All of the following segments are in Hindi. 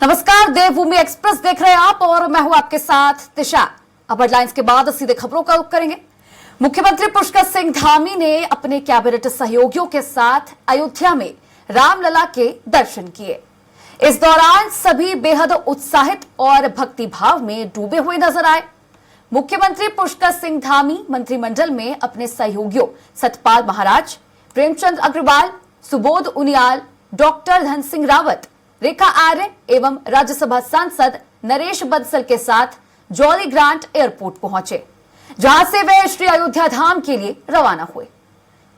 नमस्कार, देवभूमि एक्सप्रेस देख रहे हैं आप और मैं हूं आपके साथ दिशा। अब हेडलाइंस के बाद सीधे खबरों का रुख करेंगे। मुख्यमंत्री पुष्कर सिंह धामी ने अपने कैबिनेट सहयोगियों के साथ अयोध्या में रामलला के दर्शन किए। इस दौरान सभी बेहद उत्साहित और भक्ति भाव में डूबे हुए नजर आए। मुख्यमंत्री पुष्कर सिंह धामी मंत्रिमंडल में अपने सहयोगियों सतपाल महाराज, प्रेमचंद अग्रवाल, सुबोध उनियाल, डॉक्टर धन सिंह रावत, रेखा आर्य एवं राज्यसभा सांसद नरेश बंसल के साथ जॉली ग्रांट एयरपोर्ट पहुंचे, जहां से वे श्री अयोध्या धाम के लिए रवाना हुए।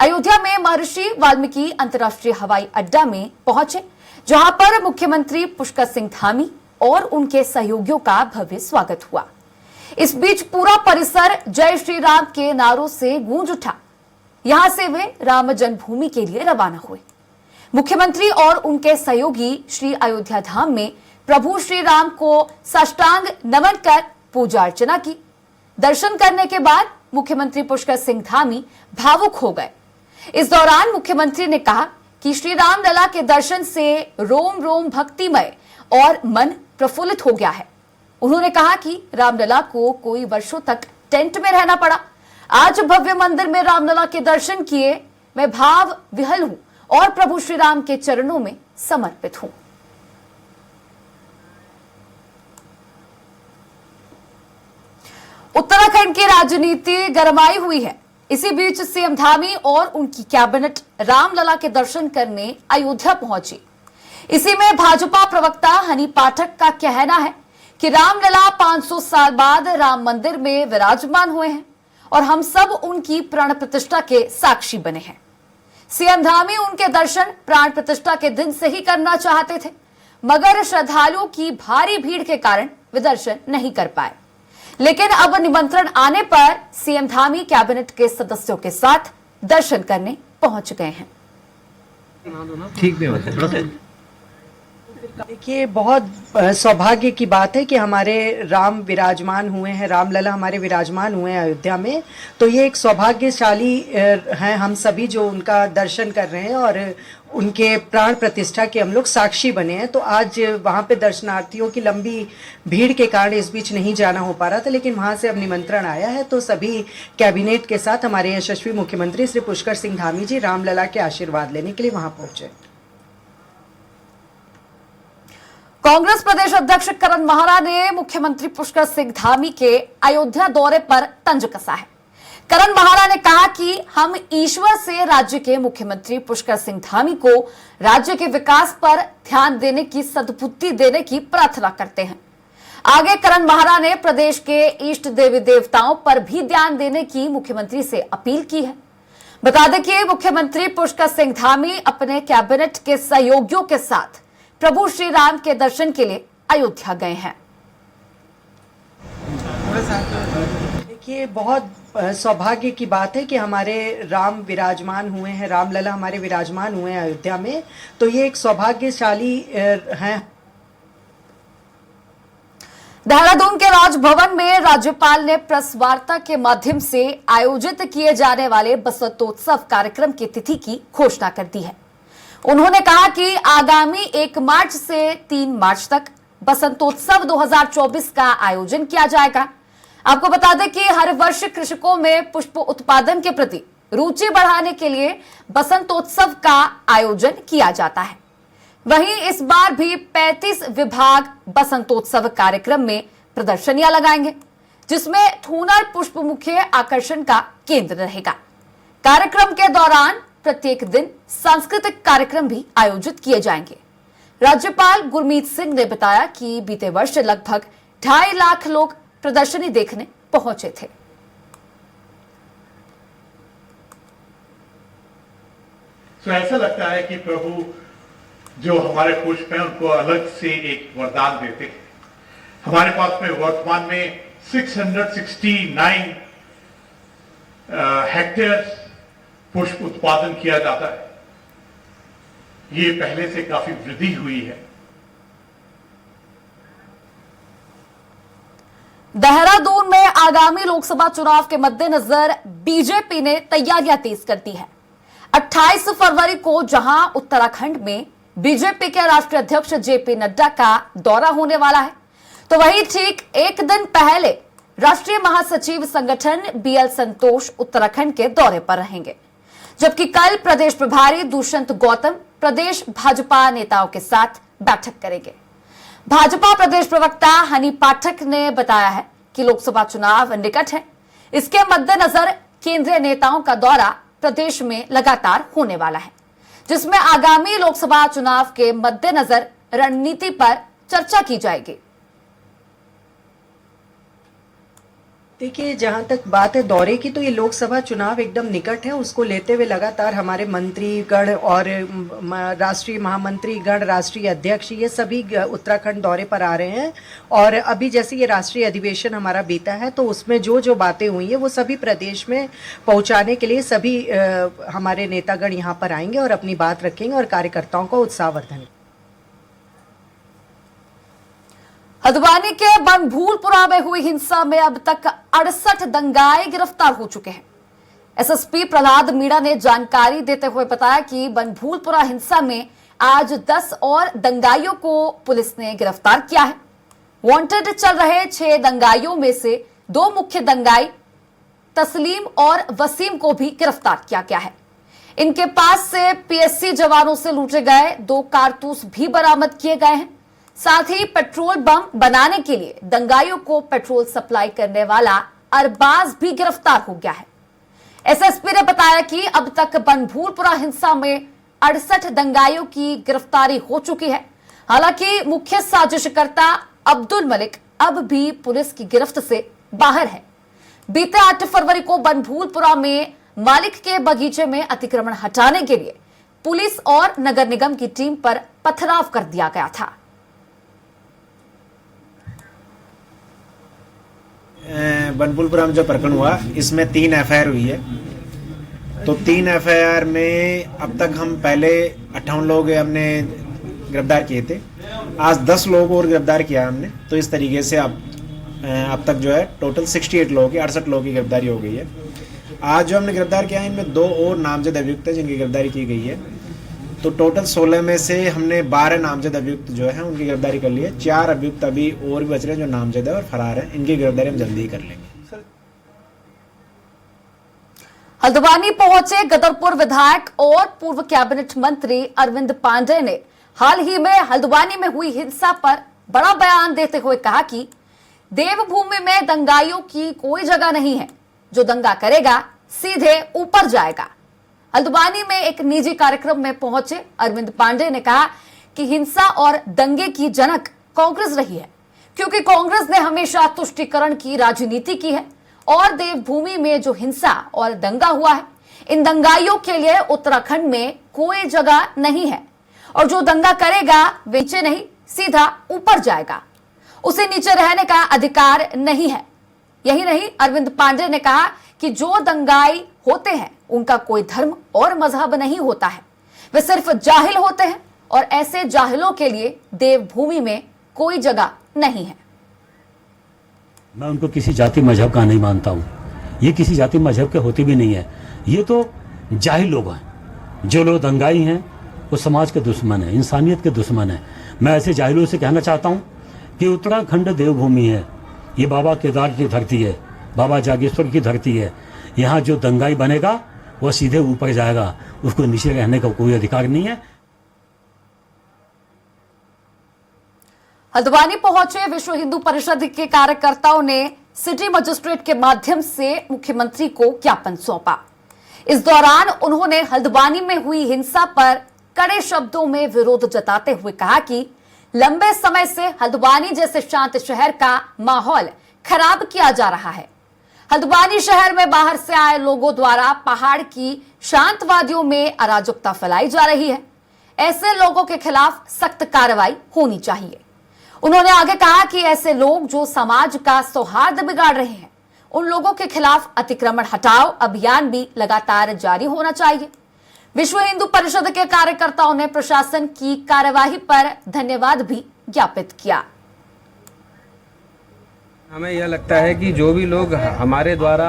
अयोध्या में महर्षि वाल्मीकि अंतर्राष्ट्रीय हवाई अड्डा में पहुंचे, जहां पर मुख्यमंत्री पुष्कर सिंह धामी और उनके सहयोगियों का भव्य स्वागत हुआ। इस बीच पूरा परिसर जय श्री राम के नारों से गूंज उठा। यहां से वे राम जन्मभूमि के लिए रवाना हुए। मुख्यमंत्री और उनके सहयोगी श्री अयोध्या धाम में प्रभु श्री राम को साष्टांग नमन कर पूजा अर्चना की। दर्शन करने के बाद मुख्यमंत्री पुष्कर सिंह धामी भावुक हो गए। इस दौरान मुख्यमंत्री ने कहा कि श्री राम लला के दर्शन से रोम रोम भक्तिमय और मन प्रफुल्लित हो गया है। उन्होंने कहा कि रामलला को कोई वर्षों तक टेंट में रहना पड़ा। आज भव्य मंदिर में रामलला के दर्शन किए, मैं भाव विहल हूं और प्रभु श्री राम के चरणों में समर्पित हूं। उत्तराखंड की राजनीति गरमाई हुई है। इसी बीच सीएम धामी और उनकी कैबिनेट रामलला के दर्शन करने अयोध्या पहुंची। इसी में भाजपा प्रवक्ता हनी पाठक का कहना है कि रामलला 500 साल बाद राम मंदिर में विराजमान हुए हैं और हम सब उनकी प्राण प्रतिष्ठा के साक्षी बने हैं। सीएम धामी उनके दर्शन प्राण प्रतिष्ठा के दिन से ही करना चाहते थे, मगर श्रद्धालुओं की भारी भीड़ के कारण वे दर्शन नहीं कर पाए। लेकिन अब निमंत्रण आने पर सीएम धामी कैबिनेट के सदस्यों के साथ दर्शन करने पहुंच गए हैं। ठीक देखिए, बहुत सौभाग्य की बात है कि हमारे राम विराजमान हुए हैं, रामलला हमारे विराजमान हुए हैं अयोध्या में। तो ये एक सौभाग्यशाली हैं हम सभी जो उनका दर्शन कर रहे हैं और उनके प्राण प्रतिष्ठा के हम लोग साक्षी बने हैं। तो आज वहाँ पे दर्शनार्थियों की लंबी भीड़ के कारण इस बीच नहीं जाना हो पा रहा था, लेकिन वहाँ से अब निमंत्रण आया है तो सभी कैबिनेट के साथ हमारे यशस्वी मुख्यमंत्री श्री पुष्कर सिंह धामी जी रामलला के आशीर्वाद लेने के लिए वहाँ पहुंचे। कांग्रेस प्रदेश अध्यक्ष करण माहरा ने मुख्यमंत्री पुष्कर सिंह धामी के अयोध्या दौरे पर तंज कसा है। करण माहरा ने कहा कि हम ईश्वर से राज्य के मुख्यमंत्री पुष्कर सिंह धामी को राज्य के विकास पर ध्यान देने की सद्बुद्धि देने की प्रार्थना करते हैं। आगे करण माहरा ने प्रदेश के इष्ट देवी देवताओं पर भी ध्यान देने की मुख्यमंत्री से अपील की है। बता दें कि मुख्यमंत्री पुष्कर सिंह धामी अपने कैबिनेट के सहयोगियों के साथ प्रभु श्री राम के दर्शन के लिए अयोध्या गए हैं। देखिए, बहुत सौभाग्य की बात है कि हमारे राम विराजमान हुए हैं, रामलला हमारे विराजमान हुए हैं अयोध्या में। तो ये एक सौभाग्यशाली हैं। देहरादून के राजभवन में राज्यपाल ने प्रेस वार्ता के माध्यम से आयोजित किए जाने वाले बसंतोत्सव कार्यक्रम की तिथि की घोषणा कर दी है। उन्होंने कहा कि आगामी 1 मार्च से 3 मार्च तक बसंतोत्सव 2024 का आयोजन किया जाएगा। आपको बता दें कि हर वर्ष कृषकों में पुष्प उत्पादन के प्रति रुचि बढ़ाने के लिए बसंतोत्सव का आयोजन किया जाता है। वहीं इस बार भी 35 विभाग बसंतोत्सव कार्यक्रम में प्रदर्शनियां लगाएंगे, जिसमें थूनर पुष्प मुख्य आकर्षण का केंद्र रहेगा। कार्यक्रम के दौरान प्रत्येक दिन सांस्कृतिक कार्यक्रम भी आयोजित किए जाएंगे। राज्यपाल गुरमीत सिंह ने बताया कि बीते वर्ष लगभग 2.5 लाख लोग प्रदर्शनी देखने पहुंचे थे। तो ऐसा लगता है कि प्रभु जो हमारे पुष्प हैं उनको अलग से एक वरदान देते हैं। हमारे पास में वर्तमान में 669 हेक्टेयर पुष्प उत्पादन किया जाता है। ये पहले से काफी वृद्धि हुई है। देहरादून में आगामी लोकसभा चुनाव के मद्देनजर बीजेपी ने तैयारियां तेज कर दी है। 28 फरवरी को जहां उत्तराखंड में बीजेपी के राष्ट्रीय अध्यक्ष जेपी नड्डा का दौरा होने वाला है। तो वहीं ठीक एक दिन पहले राष्ट्रीय महासचिव संगठन बीएल संतोष उत्तराखंड के दौरे पर रहेंगे, जबकि कल प्रदेश प्रभारी दुष्यंत गौतम प्रदेश भाजपा नेताओं के साथ बैठक करेंगे। भाजपा प्रदेश प्रवक्ता हनी पाठक ने बताया है कि लोकसभा चुनाव निकट है, इसके मद्देनजर केंद्रीय नेताओं का दौरा प्रदेश में लगातार होने वाला है, जिसमें आगामी लोकसभा चुनाव के मद्देनजर रणनीति पर चर्चा की जाएगी। देखिए, जहां तक बात है दौरे की, तो ये लोकसभा चुनाव एकदम निकट है, उसको लेते हुए लगातार हमारे मंत्रीगण और राष्ट्रीय महामंत्रीगण, राष्ट्रीय अध्यक्ष, ये सभी उत्तराखंड दौरे पर आ रहे हैं। और अभी जैसे ये राष्ट्रीय अधिवेशन हमारा बीता है, तो उसमें जो जो बातें हुई हैं वो सभी प्रदेश में पहुंचाने के लिए सभी हमारे नेतागण यहाँ पर आएंगे और अपनी बात रखेंगे और कार्यकर्ताओं को उत्साहवर्धन। हल्द्वानी के बनभूलपुरा में हुई हिंसा में अब तक 68 दंगाई गिरफ्तार हो चुके हैं। एसएसपी प्रहलाद मीणा ने जानकारी देते हुए बताया कि बनभूलपुरा हिंसा में आज 10 और दंगाइयों को पुलिस ने गिरफ्तार किया है। वांटेड चल रहे 6 दंगाइयों में से 2 मुख्य दंगाई तस्लीम और वसीम को भी गिरफ्तार किया गया है। इनके पास से पीएससी जवानों से लूटे गए 2 कारतूस भी बरामद किए गए हैं। साथ ही पेट्रोल बम बनाने के लिए दंगाइयों को पेट्रोल सप्लाई करने वाला अरबाज भी गिरफ्तार हो गया है। एसएसपी ने बताया कि अब तक बनभूलपुरा हिंसा में 68 दंगाइयों की गिरफ्तारी हो चुकी है। हालांकि मुख्य साजिशकर्ता अब्दुल मलिक अब भी पुलिस की गिरफ्त से बाहर है। बीते 8 फरवरी को बनभूलपुरा में मालिक के बगीचे में अतिक्रमण हटाने के लिए पुलिस और नगर निगम की टीम पर पथराव कर दिया गया था। बनभूलपुरा में जो प्रकरण हुआ, इसमें 3 एफआईआर हुई है। तो 3 एफआईआर में अब तक हम पहले 58 लोग हमने गिरफ्तार किए थे। आज 10 लोगों को और गिरफ्तार किया हमने। तो इस तरीके से अब तक जो है टोटल 68 लोगों की 68 लोगों की गिरफ्तारी हो गई है। आज जो हमने गिरफ्तार किया है, इनमें 2 और नामजद अभियुक्त हैं जिनकी गिरफ्तारी की गई है। तो टोटल 16 में से हमने 12 नामजद अभियुक्त जो है उनकी गिरफ्तारी कर ली है। 4 अभियुक्त अभी और भी बच रहे हैं जो नामजद है और फरार है। इनकी गिरफ्तारी हम जल्दी ही कर लेंगे। हल्द्वानी पहुंचे गदरपुर विधायक और पूर्व कैबिनेट मंत्री अरविंद पांडे ने हाल ही में हल्द्वानी में हुई हिंसा पर बड़ा बयान देते हुए कहा कि देवभूमि में दंगाइयों की कोई जगह नहीं है, जो दंगा करेगा सीधे ऊपर जाएगा। हल्द्वानी में एक निजी कार्यक्रम में पहुंचे अरविंद पांडे ने कहा कि हिंसा और दंगे की जनक कांग्रेस रही है, क्योंकि कांग्रेस ने हमेशा तुष्टीकरण की राजनीति की है और देवभूमि में जो हिंसा और दंगा हुआ है, इन दंगाइयों के लिए उत्तराखंड में कोई जगह नहीं है और जो दंगा करेगा वे नीचे नहीं सीधा ऊपर जाएगा, उसे नीचे रहने का अधिकार नहीं है। यही नहीं, अरविंद पांडे ने कहा कि जो दंगाई होते हैं उनका कोई धर्म और मजहब नहीं होता है, वे सिर्फ जाहिल होते हैं और ऐसे जाहिलों के लिए देवभूमि में कोई जगह नहीं है। मैं उनको किसी जाति मजहब का नहीं मानता हूँ। ये किसी जाति मजहब के होते भी नहीं है। ये तो जाहिल लोग हैं। जो लोग दंगाई हैं वो समाज के दुश्मन है, इंसानियत के दुश्मन है। मैं ऐसे जाहिलों से कहना चाहता हूँ कि उत्तराखंड देवभूमि है। ये बाबा केदार की धरती है, बाबा जागेश्वर की धरती है। यहाँ जो दंगाई बनेगा वो सीधे ऊपर जाएगा, उसको नीचे रहने का कोई अधिकार नहीं है। हल्द्वानी पहुंचे विश्व हिंदू परिषद के कार्यकर्ताओं ने सिटी मजिस्ट्रेट के माध्यम से मुख्यमंत्री को ज्ञापन सौंपा। इस दौरान उन्होंने हल्द्वानी में हुई हिंसा पर कड़े शब्दों में विरोध जताते हुए कहा कि लंबे समय से हल्द्वानी जैसे शांत शहर का माहौल खराब किया जा रहा है। हल्द्वानी शहर में बाहर से आए लोगों द्वारा पहाड़ की शांतवादियों में अराजकता फैलाई जा रही है। ऐसे लोगों के खिलाफ सख्त कार्रवाई होनी चाहिए। उन्होंने आगे कहा कि ऐसे लोग जो समाज का सौहार्द बिगाड़ रहे हैं, उन लोगों के खिलाफ अतिक्रमण हटाओ अभियान भी लगातार जारी होना चाहिए। विश्व हिंदू परिषद के कार्यकर्ताओं ने प्रशासन की कार्यवाही पर धन्यवाद भी ज्ञापित किया। हमें यह लगता है कि जो भी लोग हमारे द्वारा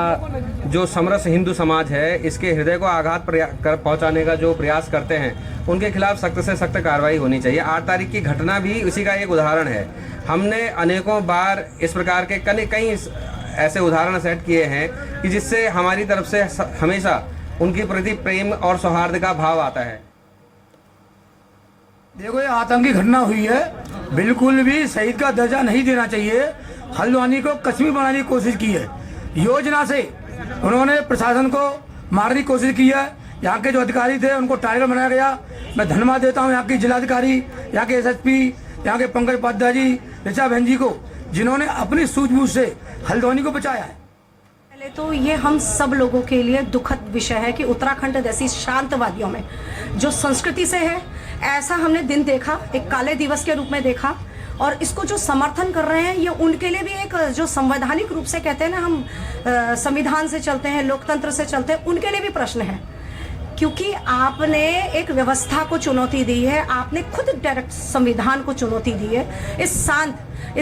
जो समरस हिंदू समाज है इसके हृदय को आघात पहुंचाने का जो प्रयास करते हैं उनके खिलाफ सख्त से सख्त कार्रवाई होनी चाहिए। 8 तारीख की घटना भी उसी का एक उदाहरण है। हमने अनेकों बार इस प्रकार के कई ऐसे उदाहरण सेट किए हैं कि जिससे हमारी तरफ से हमेशा उनके प्रति प्रेम और सौहार्द का भाव आता है। देखो, ये आतंकी घटना हुई है, बिल्कुल भी शहीद का दर्जा नहीं देना चाहिए। हल्द्वानी को कश्मीर बनाने की कोशिश की है, योजना से उन्होंने प्रशासन को मारने की कोशिश की है। यहाँ के जो अधिकारी थे उनको टारगेट बनाया गया। मैं धन्यवाद देता हूँ यहाँ की जिलाधिकारी, यहाँ के SSP, यहाँ के पंकज उपाध्याय जी, ऋचा बहन जी को, जिन्होंने अपनी सूझबूझ से हल्द्वानी को बचाया है। पहले तो ये हम सब लोगों के लिए दुखद विषय है कि उत्तराखंड जैसी शांत वादियों में जो संस्कृति से है, ऐसा हमने दिन देखा, एक काले दिवस के रूप में देखा। और इसको जो समर्थन कर रहे हैं ये उनके लिए भी एक जो संवैधानिक रूप से कहते हैं ना, हम संविधान से चलते हैं, लोकतंत्र से चलते हैं, उनके लिए भी प्रश्न है। क्योंकि आपने एक व्यवस्था को चुनौती दी है, आपने खुद डायरेक्ट संविधान को चुनौती दी है। इस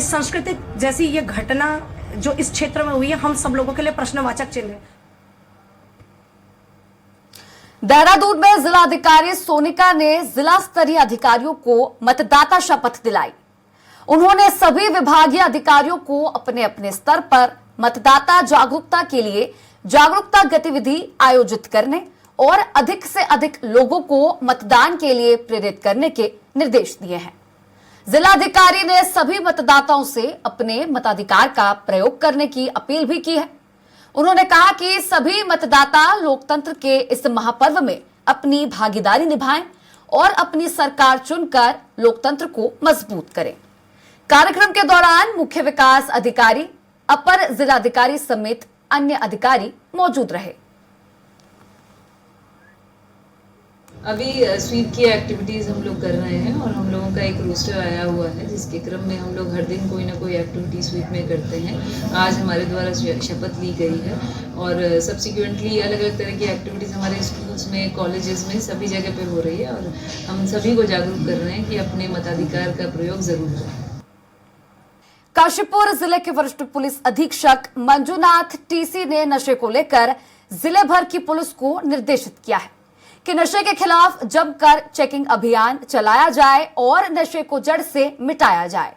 सांस्कृतिक जैसी ये घटना जो इस क्षेत्र में हुई है, हम सब लोगों के लिए प्रश्नवाचक चिन्ह है। देहरादून में जिलाधिकारी सोनिका ने जिला स्तरीय अधिकारियों को मतदाता शपथ दिलाई। उन्होंने सभी विभागीय अधिकारियों को अपने अपने स्तर पर मतदाता जागरूकता के लिए जागरूकता गतिविधि आयोजित करने और अधिक से अधिक लोगों को मतदान के लिए प्रेरित करने के निर्देश दिए हैं। जिलाधिकारी ने सभी मतदाताओं से अपने मताधिकार का प्रयोग करने की अपील भी की है। उन्होंने कहा कि सभी मतदाता लोकतंत्र के इस महापर्व में अपनी भागीदारी निभाएं और अपनी सरकार चुनकर लोकतंत्र को मजबूत करें। कार्यक्रम के दौरान मुख्य विकास अधिकारी, अपर जिलाधिकारी समेत अन्य अधिकारी मौजूद रहे। अभी स्वीप की एक्टिविटीज़ हम लोग कर रहे हैं और हम लोगों का एक रोस्टर आया हुआ है जिसके क्रम में हम लोग हर दिन कोई ना कोई एक्टिविटी स्वीप में करते हैं। आज हमारे द्वारा शपथ ली गई है और सब्सिक्वेंटली अलग अलग तरह की एक्टिविटीज़ हमारे स्कूल्स में, कॉलेजेस में, सभी जगह पे हो रही है और हम सभी को जागरूक कर रहे हैं कि अपने मताधिकार का प्रयोग जरूर करें। काशीपुर जिले के वरिष्ठ पुलिस अधीक्षक मंजूनाथ टीसी ने नशे को लेकर जिले भर की पुलिस को निर्देशित किया है कि नशे के खिलाफ जमकर चेकिंग अभियान चलाया जाए और नशे को जड़ से मिटाया जाए।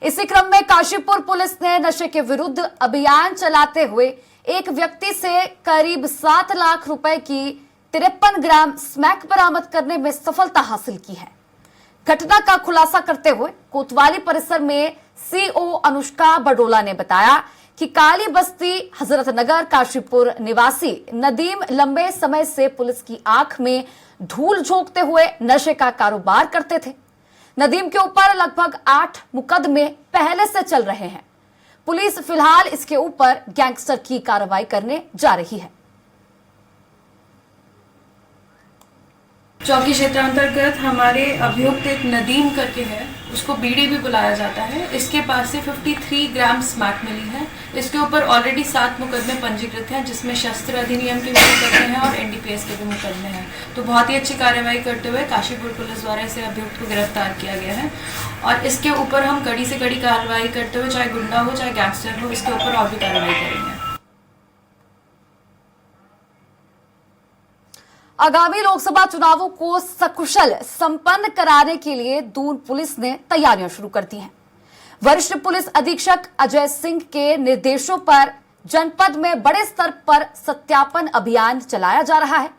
इसी क्रम में काशीपुर पुलिस ने नशे के विरुद्ध अभियान चलाते हुए एक व्यक्ति से करीब 7 लाख रुपए की 53 ग्राम स्मैक बरामद करने में सफलता हासिल की है। घटना का खुलासा करते हुए कोतवाली परिसर में सीओ अनुष्का बडोला ने बताया कि काली बस्ती हजरत नगर काशीपुर निवासी नदीम लंबे समय से पुलिस की आंख में धूल झोंकते हुए नशे का कारोबार करते थे। नदीम के ऊपर लगभग 8 मुकदमे पहले से चल रहे हैं। पुलिस फिलहाल इसके ऊपर गैंगस्टर की कार्रवाई करने जा रही है। चौकी क्षेत्र अंतर्गत हमारे अभियुक्त एक नदीम करके है, उसको बीडी भी बुलाया जाता है। इसके पास से 53 ग्राम स्मैक मिली है। इसके ऊपर ऑलरेडी 7 मुकदमे पंजीकृत हैं जिसमें शस्त्र अधिनियम के भी मुकदमे हैं और एनडीपीएस के भी मुकदमे हैं। तो बहुत ही अच्छी कार्रवाई करते हुए काशीपुर पुलिस द्वारा इसे अभियुक्त को गिरफ्तार किया गया है और इसके ऊपर हम कड़ी से कड़ी कार्रवाई करते हुए, चाहे गुंडा हो चाहे गैंगस्टर हो, इसके ऊपर और भी कार्रवाई करेंगे। आगामी लोकसभा चुनावों को सकुशल संपन्न कराने के लिए दून पुलिस ने तैयारियां शुरू कर दी हैं। वरिष्ठ पुलिस अधीक्षक अजय सिंह के निर्देशों पर जनपद में बड़े स्तर पर सत्यापन अभियान चलाया जा रहा है।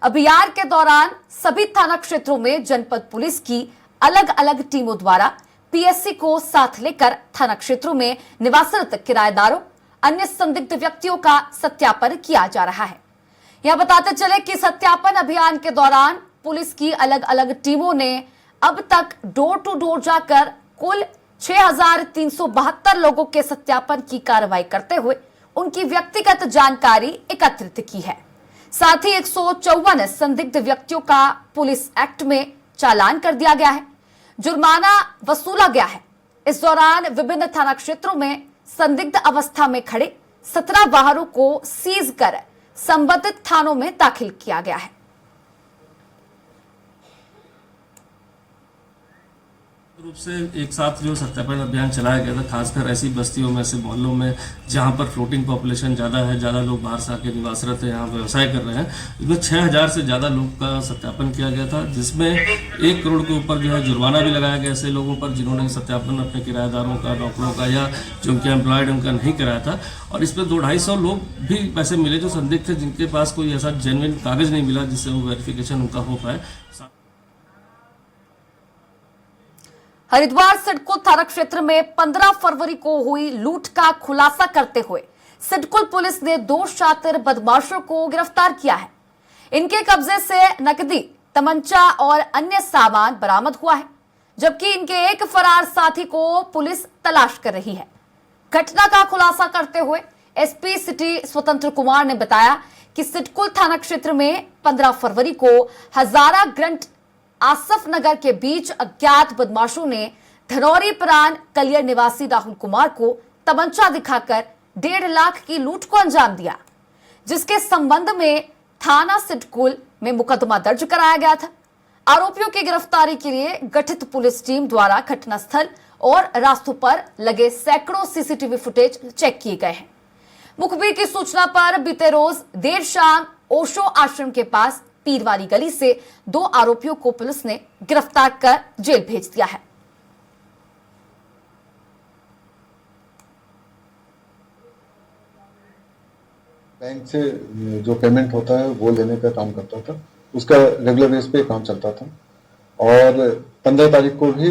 अभियान के दौरान सभी थाना क्षेत्रों में जनपद पुलिस की अलग अलग टीमों द्वारा पीएससी को साथ लेकर थाना क्षेत्रों में निवासरत किराएदारों, अन्य संदिग्ध व्यक्तियों का सत्यापन किया जा रहा है। यह बताते चले कि सत्यापन अभियान के दौरान पुलिस की अलग अलग टीमों ने अब तक डोर टू डोर जाकर कुल 6,372 लोगों के सत्यापन की कार्रवाई करते हुए उनकी व्यक्तिगत जानकारी एकत्रित की है। साथ ही 154 संदिग्ध व्यक्तियों का पुलिस एक्ट में चालान कर दिया गया है, जुर्माना वसूला गया है। इस दौरान विभिन्न थाना क्षेत्रों में संदिग्ध अवस्था में खड़े 17 वाहनों को सीज कर संबंधित थानों में दाखिल किया गया है। रूप से एक साथ जो सत्यापन अभियान चलाया गया था, खासकर ऐसी बस्तियों में, ऐसे मोहल्लों में जहां पर फ्लोटिंग पॉपुलेशन ज़्यादा है, ज़्यादा लोग बाहर से आके निवासरत है, यहाँ व्यवसाय कर रहे हैं, इसमें 6000 से ज़्यादा लोग का सत्यापन किया गया था, जिसमें 1 करोड़ के ऊपर जो है जुर्माना भी लगाया गया ऐसे लोगों पर जिन्होंने सत्यापन अपने किराएदारों का, नौकरों का या जो उनके एम्प्लॉयड उनका नहीं कराया था। और इसमें 200-250 लोग भी वैसे मिले जो संदिग्ध थे, जिनके पास कोई ऐसा जेन्युइन कागज नहीं मिला जिससे वो वेरिफिकेशन उनका हो पाए। हरिद्वार सिडकुल थाना क्षेत्र में 15 फरवरी को हुई लूट का खुलासा करते हुए सिडकुल पुलिस ने 2 शातिर बदमाशों को गिरफ्तार किया है। इनके कब्जे से नकदी, तमंचा और अन्य सामान बरामद हुआ है, जबकि इनके एक फरार साथी को पुलिस तलाश कर रही है। घटना का खुलासा करते हुए एसपी सिटी स्वतंत्र कुमार ने बताया कि सिडकुल थाना क्षेत्र में 15 फरवरी को हजारा ग्रंट आसफ नगर के बीच अज्ञात बदमाशों ने धनौरी प्राण कलियर निवासी राहुल कुमार को तमंचा दिखाकर 1.5 लाख की लूट को अंजाम दिया, जिसके संबंध में थाना सिडकुल में मुकदमा दर्ज कराया गया था। आरोपियों की गिरफ्तारी के लिए गठित पुलिस टीम द्वारा घटनास्थल और रास्तों पर लगे सैकड़ों सीसीटीवी फुटेज चेक किए गए हैं। मुखबिर की सूचना पर बीते रोज देर शाम ओशो आश्रम के पास पीरवारी गली से 2 आरोपियों को पुलिस ने गिरफ्तार कर जेल भेज दिया है। बैंक से जो पेमेंट होता है वो लेने का काम करता था, उसका रेगुलर बेस पे काम चलता था। और 15 तारीख को भी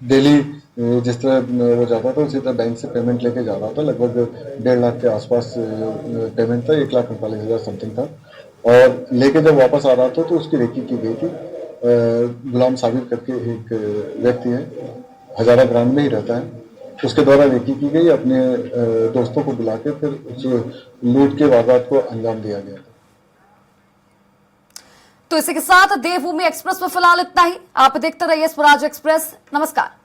डेली जिस तरह वो जाता था उसी तरह बैंक से पेमेंट लेके जा रहा था। लगभग 1.5 लाख के आसपास पेमेंट था, 1,48,000 समथिंग था। और लेके जब वापस आ रहा था तो उसकी रेकी की गई थी। गुलाम साबिर करके एक व्यक्ति है, हजारा ग्राम में ही रहता है, उसके द्वारा रेकी की गई। अपने दोस्तों को बुला के फिर उस लूट के वारदात को अंजाम दिया गया था। तो इसी के साथ देवभूमि एक्सप्रेस में फिलहाल इतना ही। आप देखते रहिए स्वराज एक्सप्रेस। नमस्कार।